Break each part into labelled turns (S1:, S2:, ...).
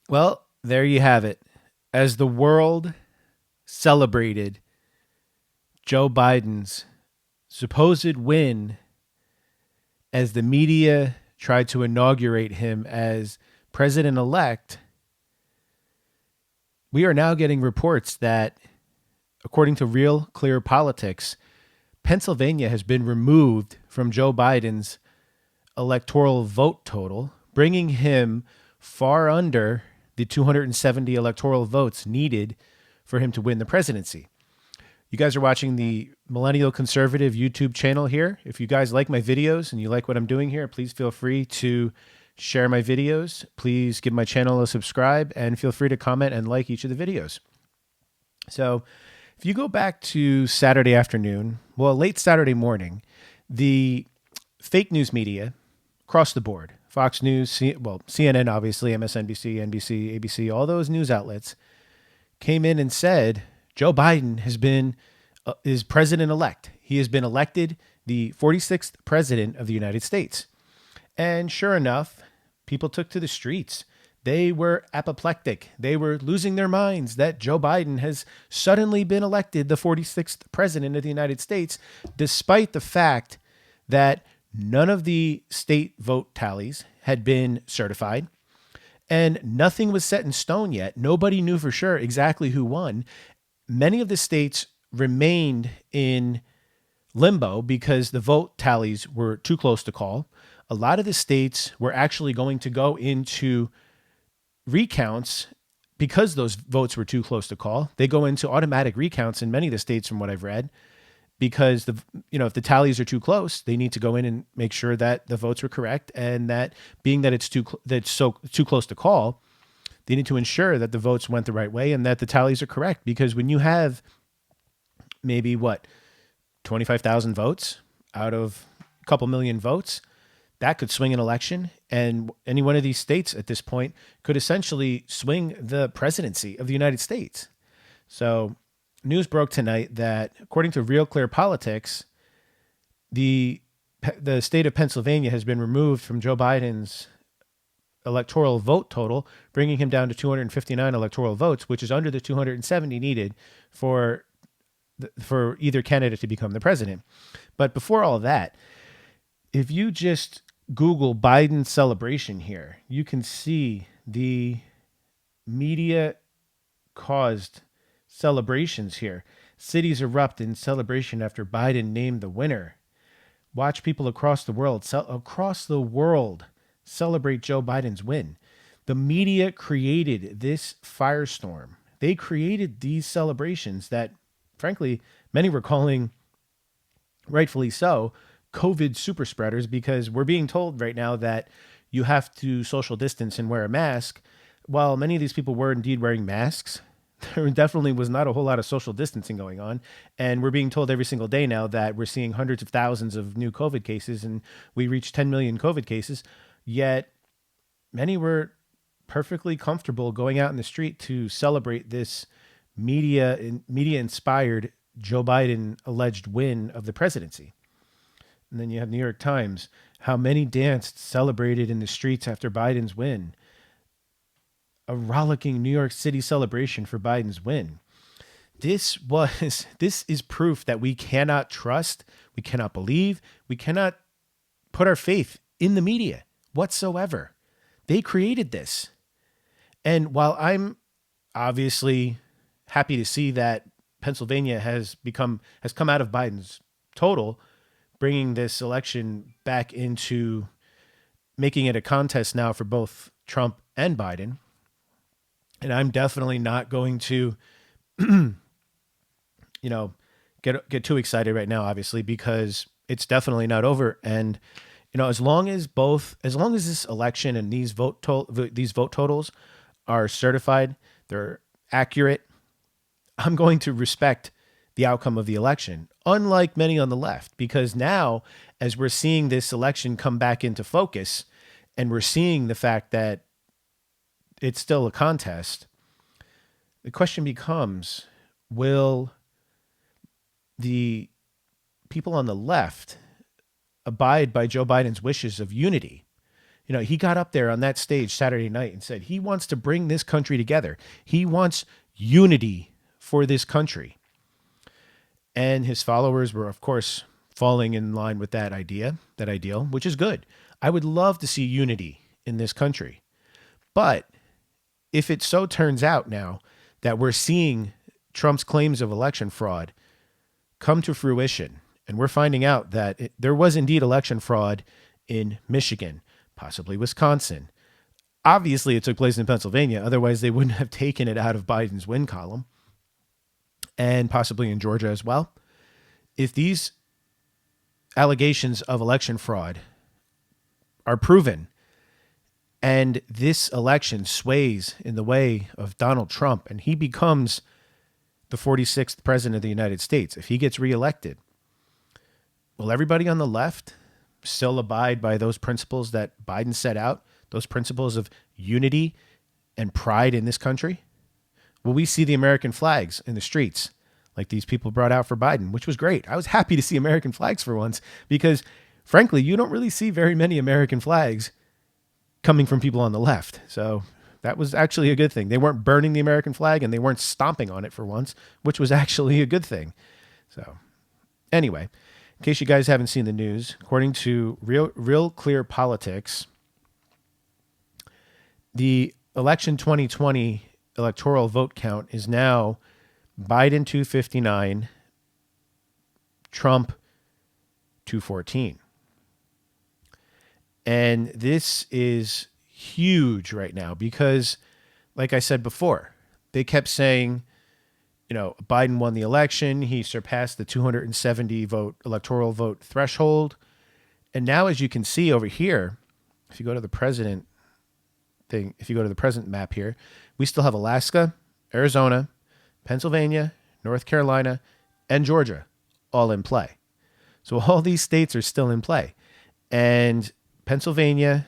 S1: Well, there you have it. As the world celebrated Joe Biden's supposed win, as the media tried to inaugurate him as president elect, we are now getting reports that, according to Real Clear Politics, Pennsylvania has been removed from Joe Biden's electoral vote total, bringing him far under the 270 electoral votes needed for him to win the presidency. You guys are watching the Millennial Conservative YouTube channel here. If you guys like my videos and you like what I'm doing here, please feel free to share my videos. Please give my channel a subscribe and feel free to comment and like each of the videos. So if you go back to Saturday afternoon, well, late Saturday morning, the fake news media across the board, Fox News, CNN, obviously, MSNBC, NBC, ABC, all those news outlets came in and said Joe Biden is president elect. He has been elected the 46th president of the United States. And sure enough, people took to the streets. They were apoplectic. They were losing their minds that Joe Biden has suddenly been elected the 46th president of the United States, despite the fact that none of the state vote tallies had been certified and nothing was set in stone yet. Nobody knew for sure exactly who won. Many of the states remained in limbo because the vote tallies were too close to call. A lot of the states were actually going to go into recounts because those votes were too close to call. They go into automatic recounts in many of the states, from what I've read, because if the tallies are too close, they need to go in and make sure that the votes were correct, and that being that it's too close to call, they need to ensure that the votes went the right way and that the tallies are correct. Because when you have maybe 25,000 votes out of a couple million votes, that could swing an election, and any one of these states at this point could essentially swing the presidency of the United States. So news broke tonight that, according to Real Clear Politics, the state of Pennsylvania has been removed from Joe Biden's electoral vote total, bringing him down to 259 electoral votes, which is under the 270 needed for either candidate to become the president. But before all of that, if you just Google Biden celebration here, you can see the media caused celebrations here. Cities erupt in celebration after Biden named the winner. Watch people across the world celebrate Joe Biden's win. The media created this firestorm. They created these celebrations that, frankly, many were calling, rightfully so, COVID super spreaders, because we're being told right now that you have to social distance and wear a mask. While many of these people were indeed wearing masks, there definitely was not a whole lot of social distancing going on. And we're being told every single day now that we're seeing hundreds of thousands of new COVID cases, and we reached 10 million COVID cases. Yet many were perfectly comfortable going out in the street to celebrate this media inspired Joe Biden alleged win of the presidency. And then you have New York Times, how many danced, celebrated in the streets after Biden's win. A rollicking New York City celebration for Biden's win. This is proof that we cannot trust, we cannot believe, we cannot put our faith in the media whatsoever. They created this. And while I'm obviously happy to see that Pennsylvania has come out of Biden's total, bringing this election back into making it a contest now for both Trump and Biden. And I'm definitely not going to, get too excited right now, obviously, because it's definitely not over. And as long as this election and these vote totals are certified, they're accurate, I'm going to respect the outcome of the election, unlike many on the left, because now, as we're seeing this election come back into focus, and we're seeing the fact that it's still a contest, the question becomes, will the people on the left abide by Joe Biden's wishes of unity You know, he got up there on that stage Saturday night and said he wants to bring this country together. He wants unity for this country. And his followers were, of course, falling in line with that ideal, which is good. I would love to see unity in this country. But if it so turns out now that we're seeing Trump's claims of election fraud come to fruition, and we're finding out that there was indeed election fraud in Michigan, possibly Wisconsin. Obviously, it took place in Pennsylvania. Otherwise, they wouldn't have taken it out of Biden's win column, and possibly in Georgia as well. If these allegations of election fraud are proven, and this election sways in the way of Donald Trump, and he becomes the 46th president of the United States, if he gets reelected, will everybody on the left still abide by those principles that Biden set out, those principles of unity and pride in this country? Will we see the American flags in the streets like these people brought out for Biden, which was great? I was happy to see American flags for once because, frankly, you don't really see very many American flags coming from people on the left. So that was actually a good thing. They weren't burning the American flag and they weren't stomping on it for once, which was actually a good thing. So anyway, in case you guys haven't seen the news, according to Real Clear Politics, the election 2020 electoral vote count is now Biden 259, Trump 214. And this is huge right now because, like I said before, they kept saying, you know, Biden won the election. He surpassed the 270 vote electoral vote threshold. And now, as you can see over here, if you go to the president thing, if you go to the present map here, we still have Alaska, Arizona, Pennsylvania, North Carolina, and Georgia all in play. So all these states are still in play. And Pennsylvania,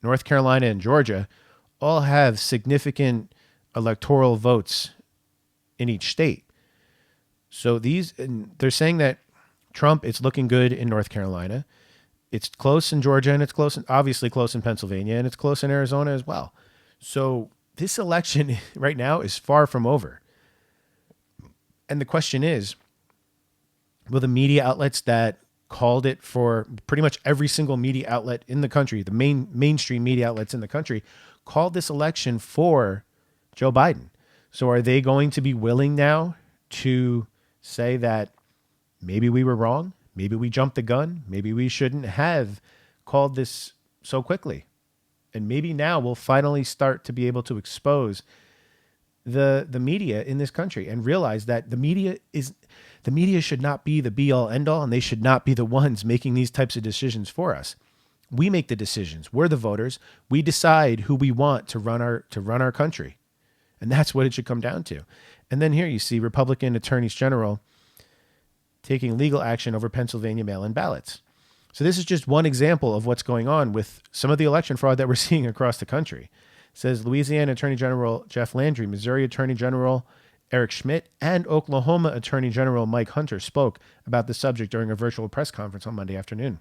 S1: North Carolina, and Georgia all have significant electoral votes in each state. So they're saying that Trump, it's looking good in North Carolina. It's close in Georgia, and it's obviously close in Pennsylvania, and it's close in Arizona as well. So this election right now is far from over. And the question is, will the media outlets that called it for pretty much every single media outlet in the country, the mainstream media outlets in the country, called this election for Joe Biden. So are they going to be willing now to say that maybe we were wrong? Maybe we jumped the gun. Maybe we shouldn't have called this so quickly. And maybe now we'll finally start to be able to expose the media in this country and realize that the media should not be the be all end all, and they should not be the ones making these types of decisions for us. We make the decisions. We're the voters. We decide who we want to run our country. And that's what it should come down to. And then here you see Republican attorneys general taking legal action over Pennsylvania mail-in ballots. So this is just one example of what's going on with some of the election fraud that we're seeing across the country. It says Louisiana Attorney General Jeff Landry, Missouri Attorney General Eric Schmidt, and Oklahoma Attorney General Mike Hunter spoke about the subject during a virtual press conference on Monday afternoon.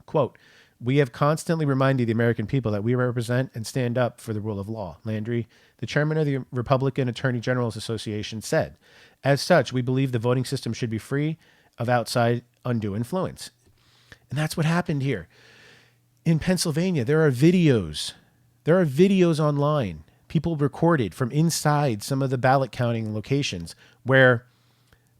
S1: Quote, "We have constantly reminded the American people that we represent and stand up for the rule of law," Landry, the chairman of the Republican Attorney Generals Association, said. "As such, we believe the voting system should be free of outside undue influence." And that's what happened here. In Pennsylvania, there are videos online, people recorded from inside some of the ballot counting locations where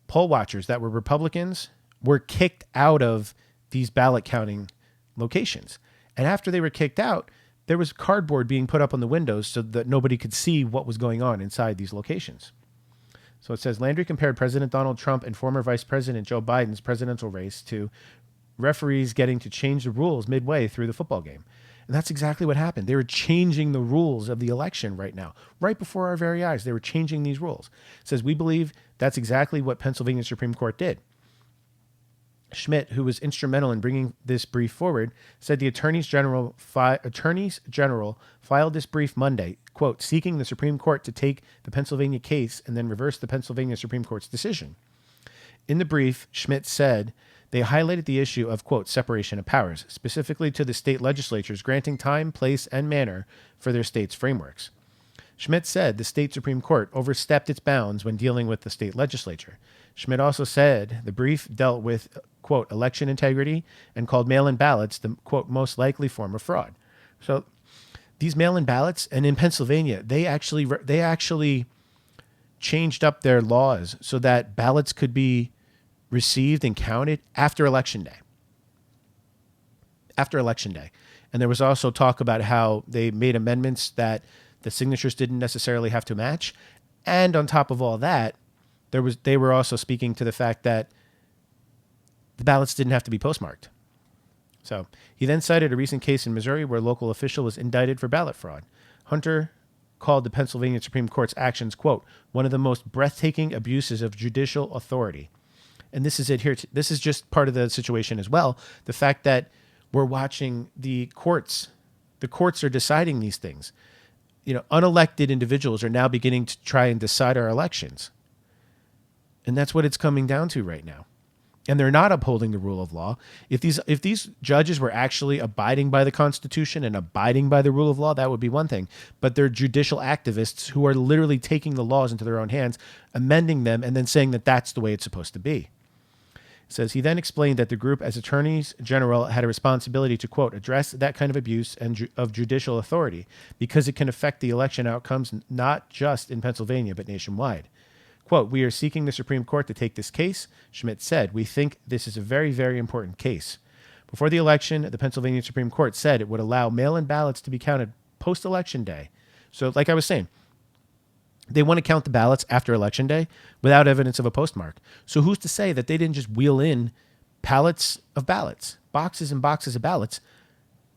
S1: poll watchers that were Republicans were kicked out of these ballot counting locations. And after they were kicked out, there was cardboard being put up on the windows so that nobody could see what was going on inside these locations. So it says Landry compared President Donald Trump and former Vice President Joe Biden's presidential race to referees getting to change the rules midway through the football game. And that's exactly what happened. They were changing the rules of the election right now, right before our very eyes. They were changing these rules. It says, we believe that's exactly what Pennsylvania Supreme Court did. Schmidt, who was instrumental in bringing this brief forward, said the attorneys general filed this brief Monday, quote, seeking the Supreme Court to take the Pennsylvania case and then reverse the Pennsylvania Supreme Court's decision. In the brief, Schmidt said They highlighted the issue of, quote, separation of powers, specifically to the state legislatures granting time, place, and manner for their state's frameworks. Schmidt said the state Supreme Court overstepped its bounds when dealing with the state legislature. Schmidt also said the brief dealt with, quote, election integrity and called mail-in ballots the, quote, most likely form of fraud. So these mail-in ballots, and in Pennsylvania, they actually changed up their laws so that ballots could be received and counted after Election Day. After Election Day. And there was also talk about how they made amendments that the signatures didn't necessarily have to match. And on top of all that, they were also speaking to the fact that the ballots didn't have to be postmarked. So he then cited a recent case in Missouri where a local official was indicted for ballot fraud. Hunter called the Pennsylvania Supreme Court's actions, quote, one of the most breathtaking abuses of judicial authority. And this is it here. This is just part of the situation as well. The fact that we're watching the courts are deciding these things. You know, unelected individuals are now beginning to try and decide our elections. And that's what it's coming down to right now. And they're not upholding the rule of law. If these judges were actually abiding by the Constitution and abiding by the rule of law, that would be one thing. But they're judicial activists who are literally taking the laws into their own hands, amending them, and then saying that that's the way it's supposed to be. It says he then explained that the group, as attorneys general, had a responsibility to, quote, address that kind of abuse of judicial authority because it can affect the election outcomes not just in Pennsylvania but nationwide. Quote, we are seeking the Supreme Court to take this case, Schmidt said. We think this is a very, very important case. Before the election, the Pennsylvania Supreme Court said it would allow mail-in ballots to be counted post-election day. So like I was saying, they want to count the ballots after Election Day without evidence of a postmark. So who's to say that they didn't just wheel in pallets of ballots, boxes and boxes of ballots,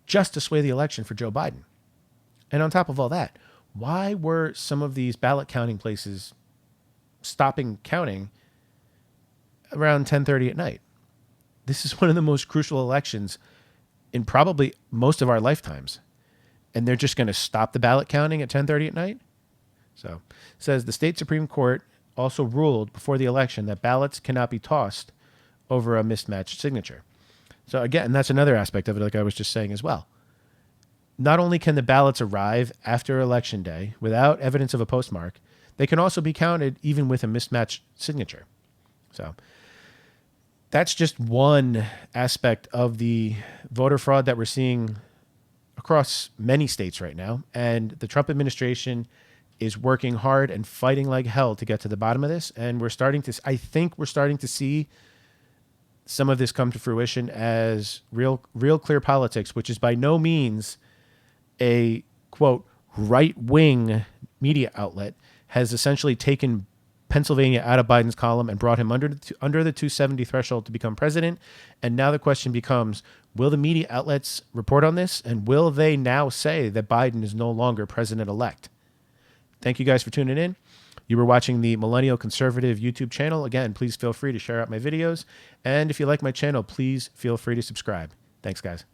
S1: just to sway the election for Joe Biden? And on top of all that, why were some of these ballot counting places stopping counting around 10:30 at night? This is one of the most crucial elections in probably most of our lifetimes. And they're just going to stop the ballot counting at 10:30 at night? So it says the state Supreme Court also ruled before the election that ballots cannot be tossed over a mismatched signature. So again, that's another aspect of it, like I was just saying as well. Not only can the ballots arrive after Election Day without evidence of a postmark, they can also be counted even with a mismatched signature. So that's just one aspect of the voter fraud that we're seeing across many states right now. And the Trump administration is working hard and fighting like hell to get to the bottom of this. And I think we're starting to see some of this come to fruition as real clear politics, which is by no means a, quote, right-wing media outlet, has essentially taken Pennsylvania out of Biden's column and brought him under the 270 threshold to become president. And now the question becomes, will the media outlets report on this? And will they now say that Biden is no longer president-elect? Thank you guys for tuning in. You were watching the Millennial Conservative YouTube channel. Again, please feel free to share out my videos. And if you like my channel, please feel free to subscribe. Thanks, guys.